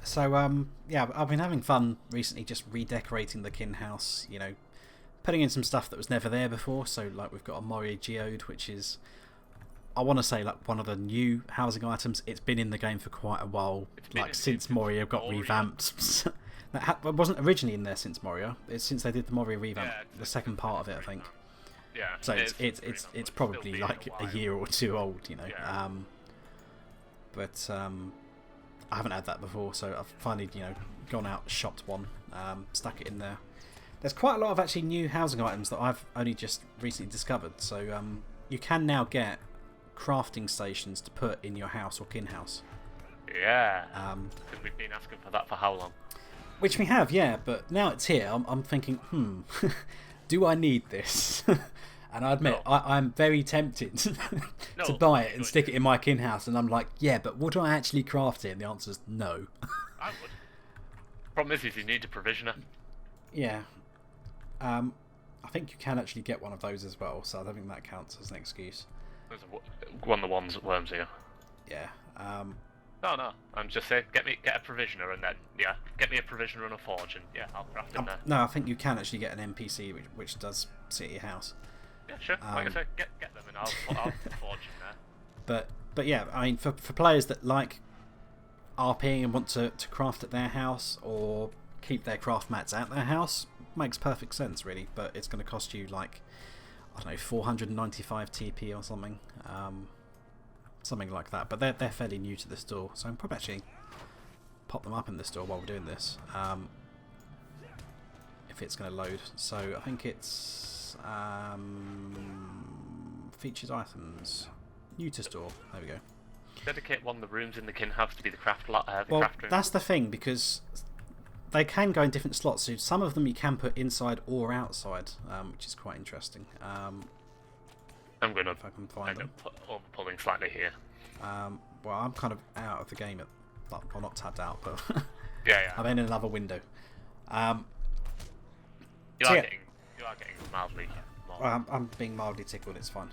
So yeah, I've been having fun recently, just redecorating the kin house. Putting in some stuff that was never there before. So like we've got a Moria geode, which is, I want to say, like one of the new housing items. It's been in the game for quite a while, like since Moria got revamped. It wasn't originally in there since Moria. It's since they did the Moria revamp, the second part of it, I think. Yeah. So it's probably like a year or two old, Yeah. But I haven't had that before, so I've finally gone out, shopped one, stuck it in there. There's quite a lot of actually new housing items that I've only just recently discovered. So you can now get crafting stations to put in your house or kin house. Yeah. We've been asking for that for how long? Which we have, yeah, but now it's here. I'm thinking, do I need this? And I admit, No. I'm very tempted to buy it and stick it in my kin house. And I'm like, yeah, but would I actually craft it? And the answer is no. I would. Problem is you need a provisioner. Yeah. I think you can actually get one of those as well, so I don't think that counts as an excuse. There's one of the ones at Worms here. Yeah. No, I'm just saying, get a provisioner and then, get me a provisioner and a forge and, I'll craft in there. No, I think you can actually get an NPC which does sit at your house. Yeah, sure. Like I said, get them and I'll forge in there. But yeah, I mean, for players that like RPing and want to craft at their house or keep their craft mats at their house, makes perfect sense, really. But it's going to cost you like, I don't know, 495 TP or something. Something like that, but they're fairly new to the store, so I'm probably actually pop them up in the store while we're doing this, if it's going to load. So I think it's features items, new to store. There we go. Dedicate one of the rooms in the kin house to be the craft room. That's the thing, because they can go in different slots. So some of them you can put inside or outside, which is quite interesting. I'm going to if I can find them. Pulling slightly here. Well, I'm kind of out of the game well, not tabbed out, but yeah. I'm in another window. You are getting mildly. Well, I'm being mildly tickled. It's fine.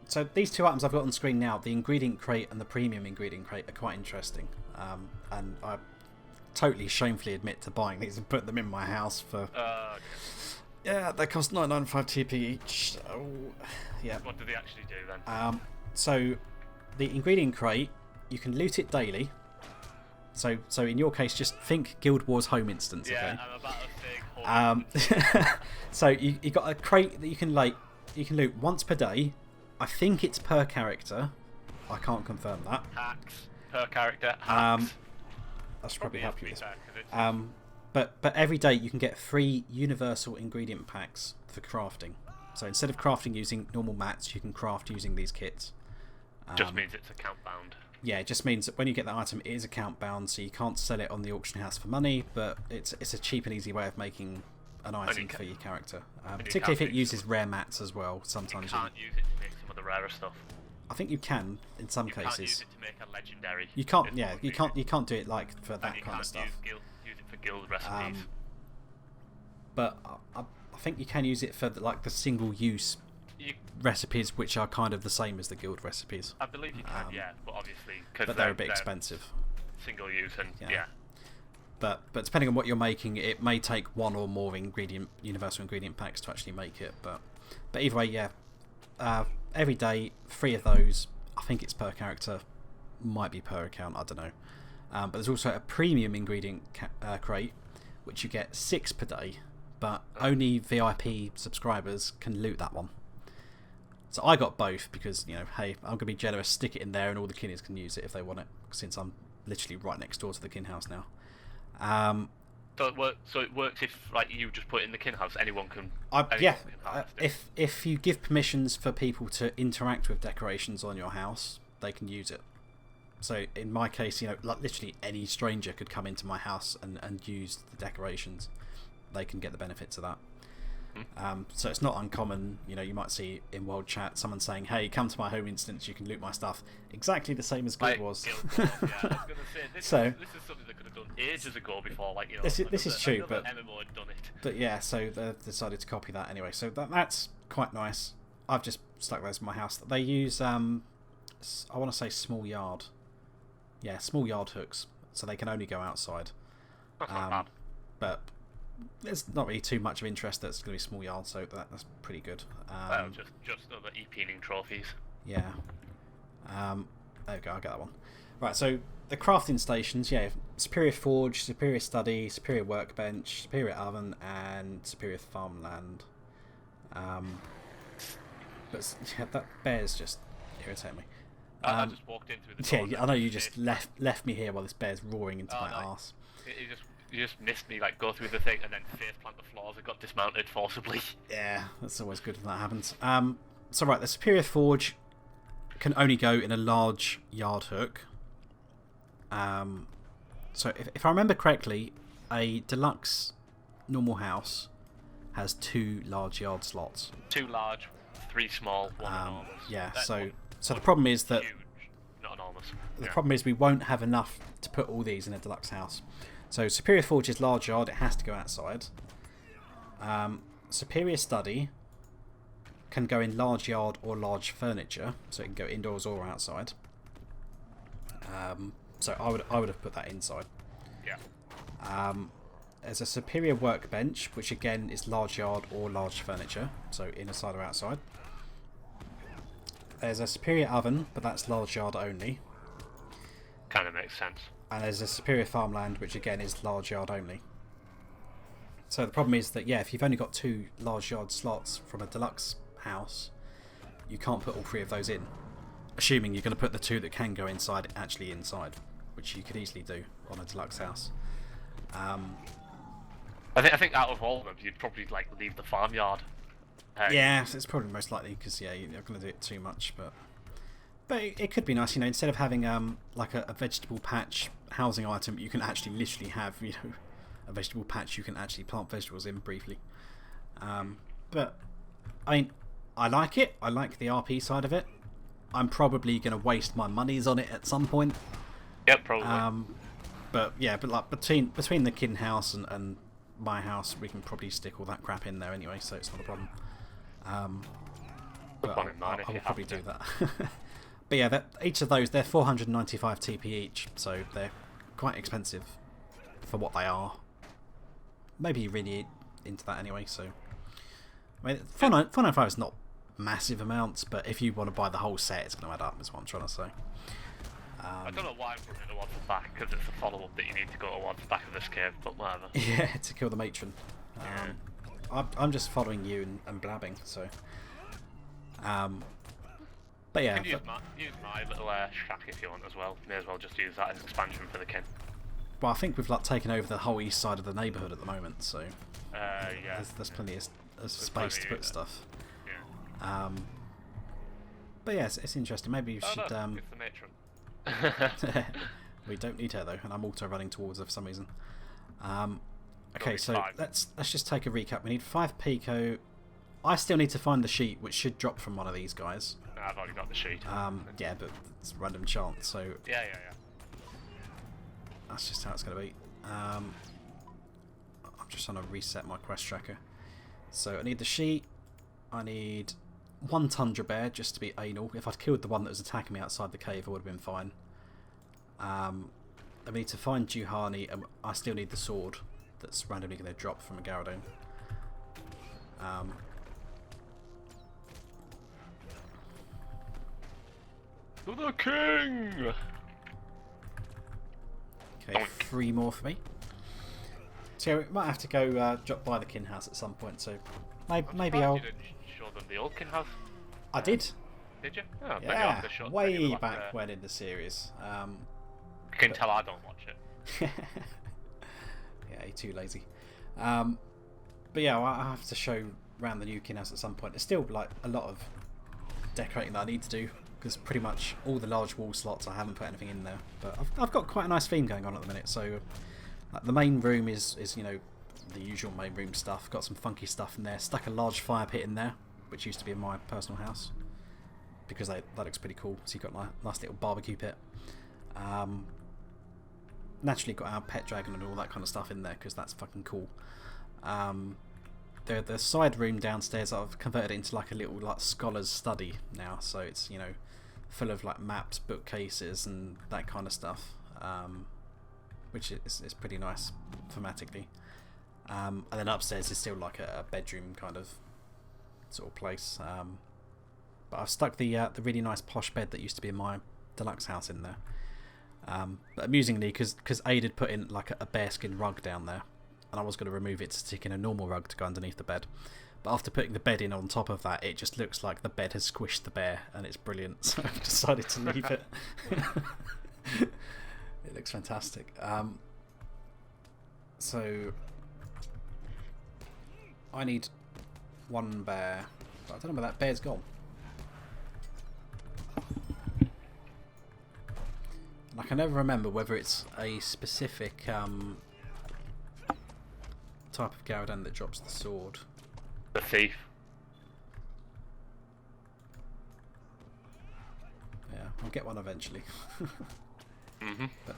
So these two items I've got on screen now, the ingredient crate and the premium ingredient crate, are quite interesting. And I totally shamefully admit to buying these and putting them in my house for. Okay. Yeah, they cost 995 TP each. So, yeah. What do they actually do then? So the ingredient crate, you can loot it daily. So in your case, just think Guild Wars home instance. Yeah, okay? I'm about to say home. So you got a crate that you can loot once per day. I think it's per character. I can't confirm that. Hacks per character. Hacks. I should probably help you with this. But every day you can get 3 universal ingredient packs for crafting. So instead of crafting using normal mats, you can craft using these kits. Just means it's account bound. Yeah, it just means that when you get that item, it is account bound, so you can't sell it on the auction house for money, but it's a cheap and easy way of making an item for your character. Particularly if it uses rare mats as well. Sometimes you can't use it to make some of the rarer stuff. I think you can in some cases. You can't use it to make a legendary. You can't. Yeah, you can't do it like for that kind of stuff. Use it for guild recipes. But I think you can use it for the single use recipes, which are kind of the same as the guild recipes. I believe you can, but obviously but they're a bit expensive. Single use and But depending on what you're making, it may take one or more universal ingredient packs to actually make it. But either way, every day 3 of those. I think it's per character, might be per account. I don't know. But there's also a premium ingredient crate, which you get 6 per day, but only VIP subscribers can loot that one. So I got both because, hey, I'm going to be generous, stick it in there and all the kinnies can use it if they want it, since I'm literally right next door to the kin house now. So it works if you just put it in the kin house, anyone can. If you give permissions for people to interact with decorations on your house, they can use it. So in my case, literally any stranger could come into my house and use the decorations. They can get the benefits of that. So it's not uncommon, you might see in world chat someone saying, hey, come to my home instance, you can loot my stuff. Exactly the same as Guild Wars. I was going to say, this is something they could have done ages ago before, this is true, but MMO had done it. But yeah, so they decided to copy that anyway. So that's quite nice. I've just stuck those in my house. They use, I want to say small yard. Yeah, small yard hooks. so they can only go outside. That's not bad. But there's not really too much of interest. That's going to be small yard, so that's pretty good. Well, just other e-peening trophies. Yeah. There we go. I'll get that one. Right. So the crafting stations, yeah, superior forge, superior study, superior workbench, superior oven, and superior farmland. But yeah, that bear's just irritating me. I just walked in through the door. Yeah, I know you just left me here while this bear's roaring into my arse. You just missed me like go through the thing and then face plant the floors and got dismounted forcibly. Yeah, that's always good when that happens. So right, the superior forge can only go in a large yard hook. So if I remember correctly, a deluxe normal house has 2 large yard slots. 2 large, 3 small, 1 enormous. Yeah, so the problem is that huge, not enormous. The problem is we won't have enough to put all these in a deluxe house. So superior forge is large yard; it has to go outside. Superior study can go in large yard or large furniture, so it can go indoors or outside. So I would have put that inside. Yeah. There's a superior workbench, which again is large yard or large furniture, so inside or outside. There's a superior oven, but that's large yard only. Kind of makes sense. And there's a superior farmland, which again is large yard only. So the problem is that, yeah, if you've only got 2 large yard slots from a deluxe house, you can't put all 3 of those in. Assuming you're going to put the 2 that can go inside actually inside, which you could easily do on a deluxe house. I think out of all of them, you'd probably like leave the farmyard. Yeah, it's probably most likely because you're not going to do it too much, but it could be nice, instead of having like a vegetable patch housing item, you can actually literally have a vegetable patch you can actually plant vegetables in briefly. But I mean, I like it. I like the RP side of it. I'm probably going to waste my monies on it at some point. Yep, probably. But like between the kin house and my house, we can probably stick all that crap in there anyway, so it's not a problem. But I will probably do that. But yeah, each of those, they're 495 TP each, so they're quite expensive for what they are. Maybe you're really into that anyway, so... I mean, 495 is not massive amounts, but if you want to buy the whole set, it's going to add up, is what I'm trying to say. I don't know why I'm running towards the back, because it's a follow-up that you need to go towards the back of this cave, but whatever. Yeah, to kill the matron. I'm just following you and blabbing, so... But yeah, you can use my little shack if you want as well. May as well just use that as expansion for the kin. Well, I think we've like taken over the whole east side of the neighbourhood at the moment, so yeah, there's plenty of space to put stuff. Yeah. But yeah, it's interesting. Maybe you should. It's the matron. We don't need her though, and I'm auto running towards her for some reason. Okay, so let's just take a recap. We need 5 pico. I still need to find the sheet, which should drop from one of these guys. No, I've already got the sheet. Yeah, but it's random chance, so... Yeah. That's just how it's going to be. I'm just trying to reset my quest tracker. So I need the sheet. I need 1 tundra bear, just to be anal. If I'd killed the one that was attacking me outside the cave, I would have been fine. I need to find Juhani, and I still need the sword that's randomly going to drop from a Garadone. To the king! Okay, 3 more for me. So we might have to go drop by the kin house at some point, so maybe I'll... You didn't show them the old kin house? I did. Did you? Oh, yeah, way back when in the series. You can tell I don't watch it. Yeah, you're too lazy. But yeah, I'll have to show around the new kin house at some point. There's still like a lot of decorating that I need to do, because pretty much all the large wall slots I haven't put anything in there. But I've got quite a nice theme going on at the minute. So like, the main room is the usual main room stuff. Got some funky stuff in there. Stuck a large fire pit in there, which used to be in my personal house, because that looks pretty cool. So you've got a nice little barbecue pit. Naturally got our pet dragon and all that kind of stuff in there, because that's fucking cool. The side room downstairs, I've converted it into like a little like scholar's study now, so it's full of like maps, bookcases and that kind of stuff. which is pretty nice thematically. And then upstairs is still like a bedroom kind of sort of place. But I've stuck the really nice posh bed that used to be in my deluxe house in there. But amusingly, because Aid had put in like a bearskin rug down there, and I was going to remove it to stick in a normal rug to go underneath the bed. But after putting the bed in on top of that, it just looks like the bed has squished the bear, and it's brilliant. So I've decided to leave it. It looks fantastic. So I need one bear. But I don't know where that bear's gone. And I can never remember whether it's a specific type of Garadan that drops the sword. The thief. Yeah, I'll get one eventually. Mm-hmm. But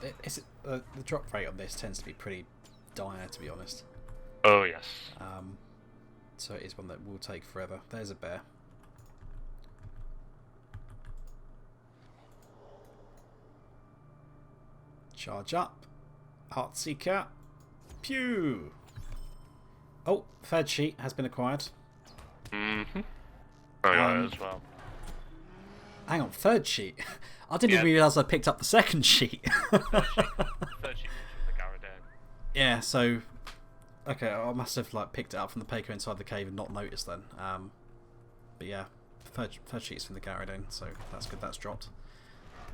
the drop rate on this tends to be pretty dire, to be honest. Oh, yes. So it is one that will take forever. There's a bear. Charge up. Heartseeker. Pew! Oh, third sheet has been acquired. Mm-hmm. Oh, yeah, as well. Hang on, third sheet? I didn't even realise I picked up the second sheet. Third sheet mentions the Garadan. Yeah, so... Okay, I must have like picked it up from the Paco inside the cave and not noticed then. But yeah, third sheet's from the Garadan, so that's good, that's dropped.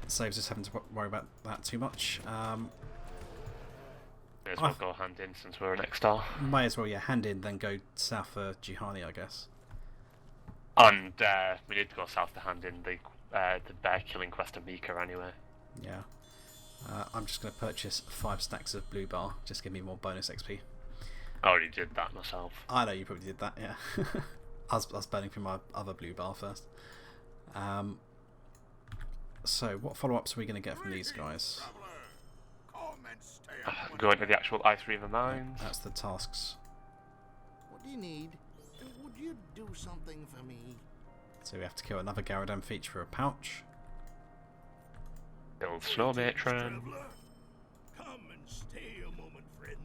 It saves us having to worry about that too much. May as well go hand in since we're next star. May as well, yeah, hand in, then go south for Juhani, I guess. And we need to go south to hand in the bear killing quest of Mika anyway. Yeah. I'm just going to purchase 5 stacks of blue bar, just give me more bonus XP. I already did that myself. I know you probably did that, yeah. I was burning through my other blue bar first. So, what follow-ups are we going to get from these guys? Going to the actual Ice Reaver mines. That's the tasks. What do you need? And would you do something for me? So we have to kill another Garadan feature for a pouch. Build Snow Matron. Come and stay a moment, friend.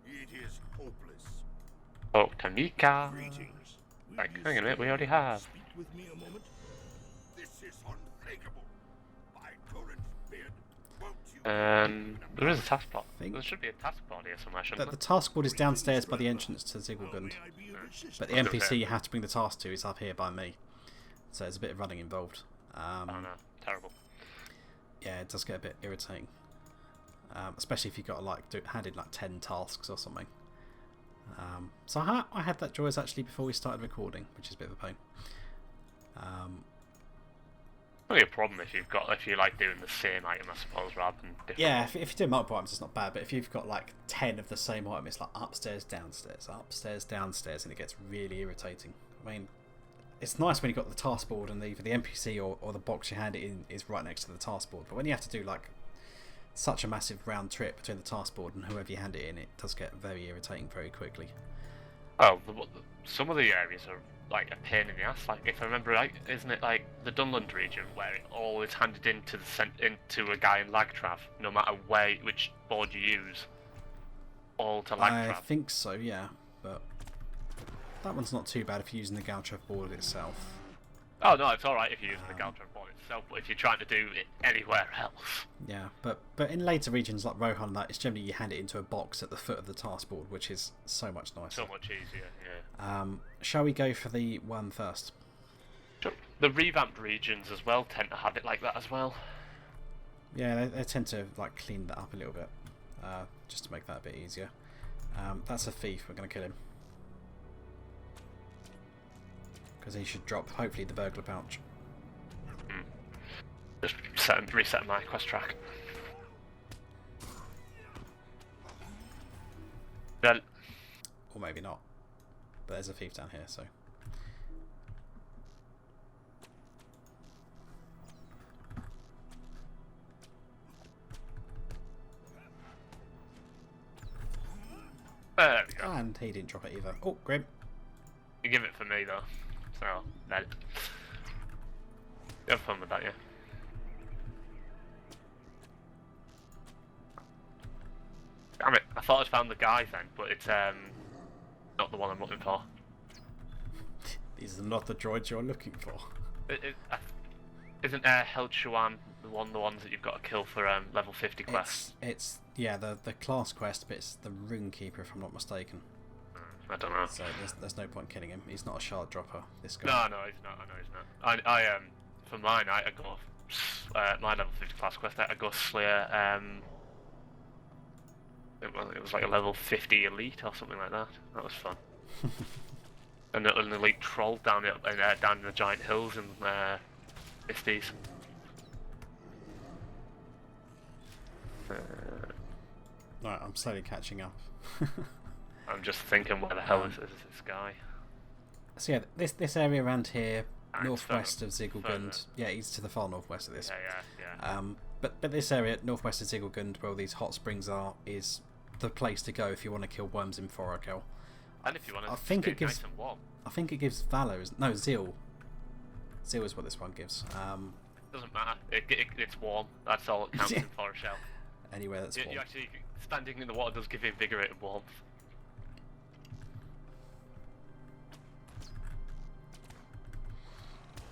It is hopeless. Talk to Mika. Greetings. Like, hang on a minute, we already have. Speak with me a moment. This is unthinkable. My current bid. Won't you? There is a task board. Think- There should be a task board here somewhere, shouldn't The there? task board is downstairs by the entrance to Zigilgund. May I be of assistance? But the NPC you have to bring the task to is up here by me. So there's a bit of running involved. Oh no, terrible. Yeah, it does get a bit irritating. Especially if you've got to like handed like 10 tasks or something. So I had that choice actually before we started recording, which is a bit of a pain. Only a problem if you like doing the same item, I suppose, rather than different. Yeah, if you do multiple items, it's not bad. But if you've got like 10 of the same item, it's like upstairs, downstairs, and it gets really irritating. I mean, it's nice when you've got the task board and either the NPC or the box you hand it in is right next to the task board. But when you have to do like such a massive round trip between the task board and whoever you hand it in, it does get very irritating very quickly. Oh, some of the areas are like a pain in the ass. Like, if I remember right, isn't it like the Dunland region where it all is handed into into a guy in Lagtrav, no matter which board you use, all to Lagtrav? I think so, yeah. But that one's not too bad if you're using the Galtrav board itself. Oh no, it's all right if you're using the Galtrav board itself, but if you're trying to do it anywhere else. Yeah, but in later regions like Rohan, that it's generally you hand it into a box at the foot of the task board, which is so much nicer. So much easier, yeah. Shall we go for the one first? Sure. The revamped regions as well tend to have it like that as well. Yeah, they tend to like clean that up a little bit, just to make that a bit easier. That's a thief. We're going to kill him because he should drop hopefully the burglar pouch. Just reset my quest track. Well, Or maybe not. But there's a thief down here, so. there we go. And he didn't drop it either. Oh, Grim. You give it for me though. So, well. You have fun with that, yeah? Damn it! I thought I'd found the guy then, but it's not the one I'm looking for. These are not the droids you're looking for. Isn't Held Chuan the ones that you've got to kill for level 50 quests? It's yeah, the class quest, but it's the Rune Keeper, if I'm not mistaken. I don't know. So there's no point killing him. He's not a shard dropper. This guy. No, he's not. I know he's not. I for mine, I go my level 50 class quest. I go Slayer. It was like a level 50 elite or something like that. That was fun. And an elite troll down in the giant hills in Misties. Right, I'm slowly catching up. I'm just thinking, where the hell is this guy? So yeah, this area around here, Ah, northwest of further. Zigilgund. Yeah, he's to the far northwest of this. Yeah. But this area, northwest of Zigilgund, where all these hot springs are, is the place to go if you want to kill worms in Forochel. And if you want to I think stay it gives. nice and warm. I think it gives Valor. No, Zeal. Zeal is what this one gives. Doesn't matter. It's warm. That's all that counts in Forochel. Anywhere that's warm. You actually standing in the water does give you invigorated warmth.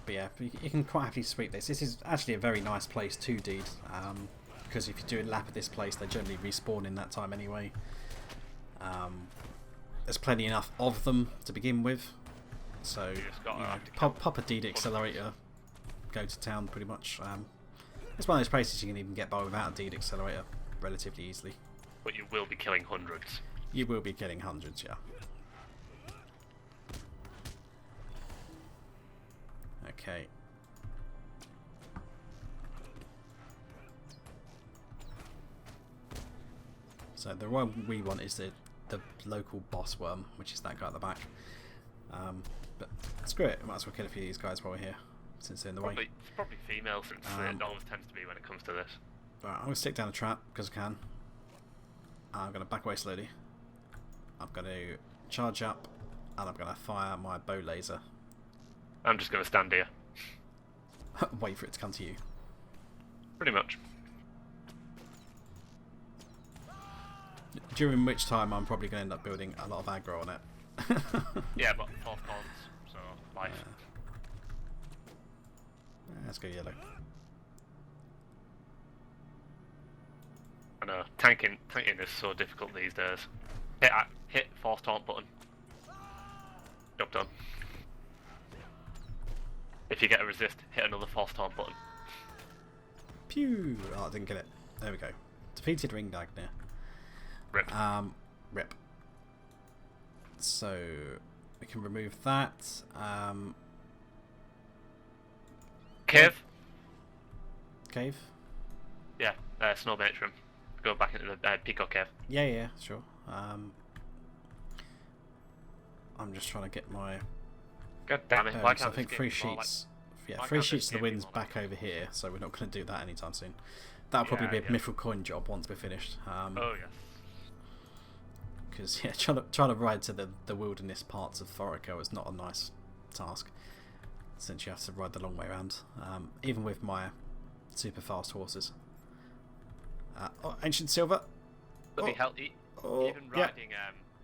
But yeah, you can quite happily sweep this. This is actually a very nice place to deed, because if you do a lap of this place, they generally respawn in that time anyway. There's plenty enough of them to begin with, so pop a deed accelerator, go to town pretty much. It's one of those places you can even get by without a deed accelerator relatively easily. But you will be killing hundreds. You will be killing hundreds, yeah. Okay. So the one we want is the local boss worm, which is that guy at the back. But screw it, we might as well kill a few of these guys while we're here, since they're in the way. It's probably female, since it always tends to be when it comes to this. Right, I'm going to stick down a trap, because I can. I'm going to back away slowly. I'm going to charge up, and I'm going to fire my bow laser. I'm just going to stand here. Wait for it to come to you. Pretty much. During which time I'm probably going to end up building a lot of aggro on it. Yeah, but 4 cons, so life. Let's go yellow. I know, tanking is so difficult these days. Hit force taunt button. Job done. If you get a resist, hit another force taunt button. Pew! Oh, I didn't get it. There we go. Defeated Ring Dagner. Rip. Rip. So we can remove that. Cave? Cave? Yeah, Snow Matron. Go back into the Peacock Cave. Yeah, sure. I'm just trying to get my. God damn it! I think 3 sheets. Yeah, 3 sheets to the wind's back over here, so we're not going to do that anytime soon. That'll probably be a mithril coin job once we're finished. Oh yes. Because trying to ride to the wilderness parts of Forochel is not a nice task, since you have to ride the long way around. Even with my super fast horses. Ancient Silver.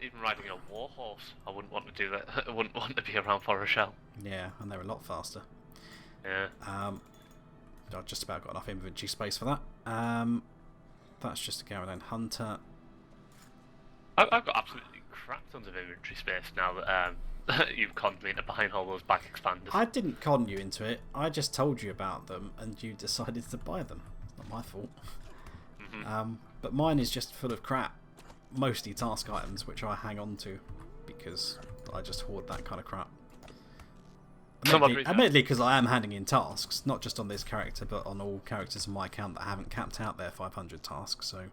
Even riding a war horse, I wouldn't want to do that. I wouldn't want to be around Forochel. Yeah, and they're a lot faster. Yeah. I've just about got enough inventory space for that. That's just a Garadan Hunter. I've got absolutely crap tons of inventory space now that you've conned me into buying all those back expanders. I didn't con you into it. I just told you about them, and you decided to buy them. It's not my fault. But mine is just full of crap. Mostly task items, which I hang on to because I just hoard that kind of crap. Admittedly, because I am handing in tasks, not just on this character, but on all characters on my account that haven't capped out their 500 tasks. So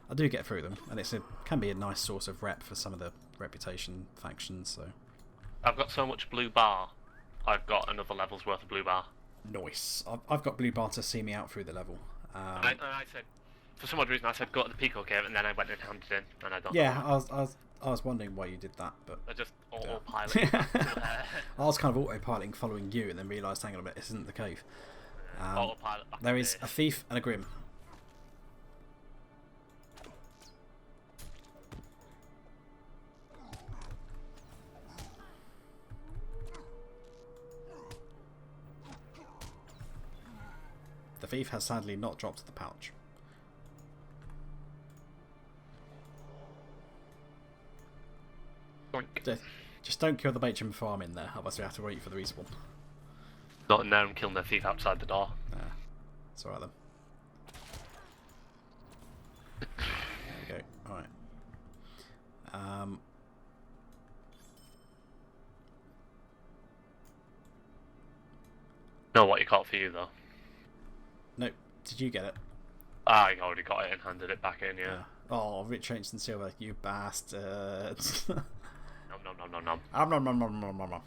I do get through them, and can be a nice source of rep for some of the reputation factions. So I've got so much blue bar. I've got another level's worth of blue bar. Nice. I've got blue bar to see me out through the level. And I said, for some odd reason, I said go to the Peacock Cave, and then I went and handed in, and I don't. Yeah, I was wondering why you did that, but I just autopilot. I was kind of autopiloting following you, and then realised, hang on a minute, this isn't the cave. There is a thief and a grim. The thief has sadly not dropped the pouch. Just don't kill the matron before I'm in there, otherwise we have to wait for the respawn. Not in there, I'm killing the thief outside the door. Nah, it's alright then. There we go. Alright. Know what you caught for you though. Nope. Did you get it? Ah, I already got it and handed it back in, yeah. Oh, rich ancient silver, you bastard. Nom nom nom nom nom. Nom nom nom nom nom nom nom.